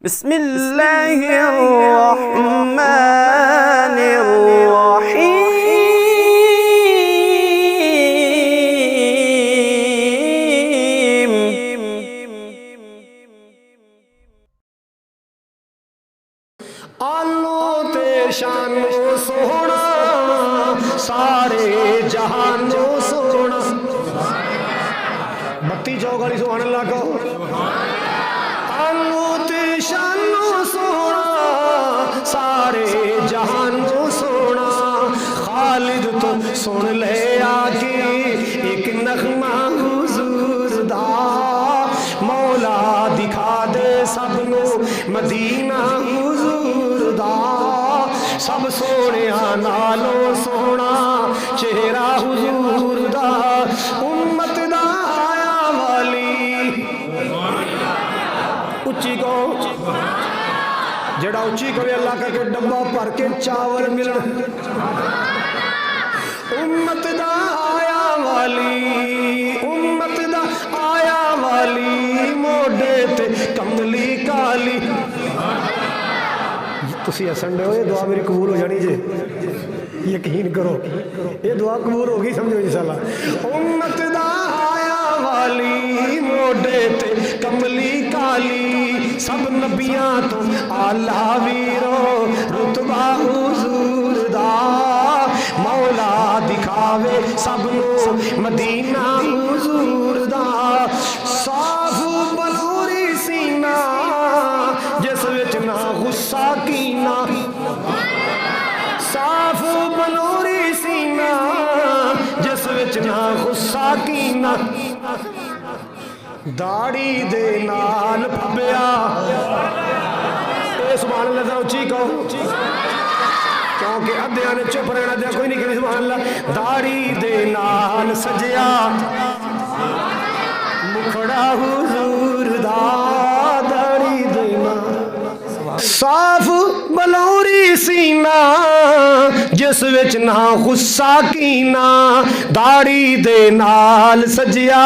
बिस्मिल्लाहिर्रहमानिर्रहीम। आलो ते शानो सोना सारे जहानो सोना। बत्ती चौगाली सुभान अल्लाह कहो। आलो ते शानो सोना सारे जहानो सोना। खालिद तो सुन ले आके एक नगमा हुजूर दा। मौला दिखा दे सबनू मदीना हुजूर दा। सब सोने नालों सोना चेहरा हुजूर दा। उम्मत दा आया वाली उच्ची को जड़ा उच्ची कवे अल्लाह का डब्बा भर के चावल मिलन। उम्मत दा आया वाली उम्मत दा आया वाली मोडे ते कमली काली। तुसी हसन दे हो, ये दुआ मेरी कबूल हो जानी जे, यकीन करो ये दुआ कबूल होगी समझो इंशाल्लाह। उम्मत दा आया वाली मोडे ते कमली काली। सब नबियां तो आला वीरो रुतबा हुजूर दा। मौला दिखावे सबनू मदीना हुजूर दा। साफ बलूरी सीना जिस विच ना गुस्सा कीना। साफ बलूरी सीना जिस विच ना गुस्सा कीना। दाड़ी दे नाल फब्बिया सुभान अल्लाह उच्ची कहो, क्योंकि अद्धिया ने चुप रहना दिया कोई नहीं करी सुभान अल्लाह। दाड़ी दे नाल सजिया मुखड़ा हुजूर दा। दाड़ी दे नाल साफ बलौरी सीना जिस विच ना गुस्सा कीना। दाड़ी दे नाल सजिया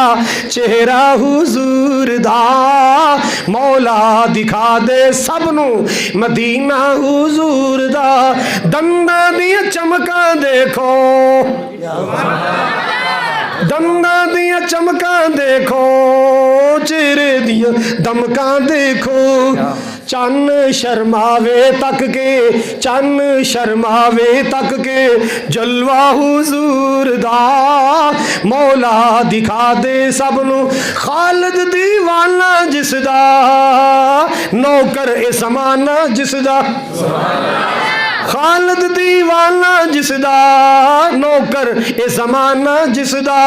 चेहरा हुजूर दा। मौला दिखा दे सबनू मदीना हुजूर दा। दंदा दियां चमका देखो दंदा दियां चमका देखो। चेहरे दियां दमका देखो। चन्न शर्मावे तक के चन्न शर्मावे तक के जलवा हुजूर दा। मौला दिखा दे सबनू खालिद दीवाना जिसदा। नौकर ए समाना जिसदा। खालिद दीवाना जिसदा नौकर ए जमाना जिसदा।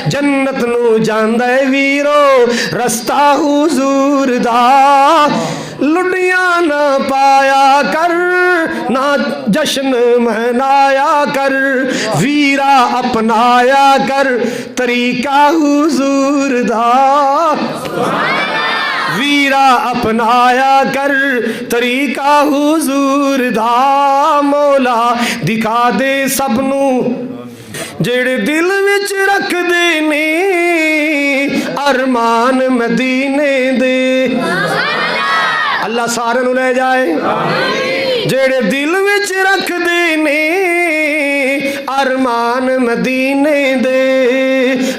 जन्नत नू जांदा है वीरो रस्ता हुजूर दा। लुटिया ना पाया कर ना जश्न मनाया कर। वीरा अपनाया कर तरीका हुजूर दा। वीरा अपनाया कर तरीका हुजूर दा। मौला दिखा दे सबनू जेड़े दिल विच रख दे ने अरमान मदीने दे। अल्लाह सारे नू ले जाए। जेड़े दिल विच रख दे ने अरमान मदीने दे।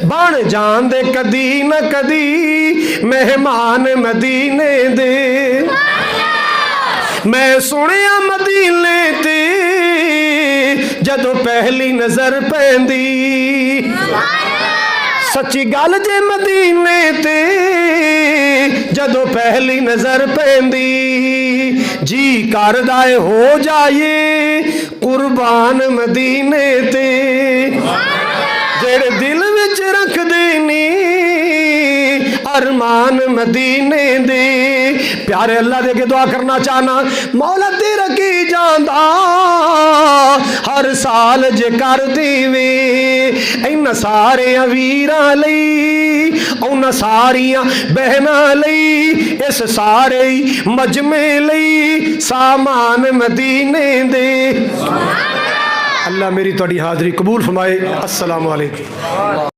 बन जांदे कदी न कदी मेहमान मदीने दे। मैं सुनिया मदीने ते जदों पहली नजर पैंदी। सच्ची गल जे मदीने ते जदों पहली नजर पैंदी। जी करदा है हो जाए कुर्बान मदीने ते। जेड़े दिल विच रख दे ने अरमान मदीने दे। प्यारे अल्लाह दे के दुआ करना चाहना मौला दे रखी जांदा हर साल जे कर देवे। इन्हां सारे वीरां लई उन्हां सारियां बहनां लई इस सारे मजमे लई सामान मदीने दे। अल्लाह मेरी तुहाडी हाज़री कबूल फरमाए। अस्सलामु अलैकुम।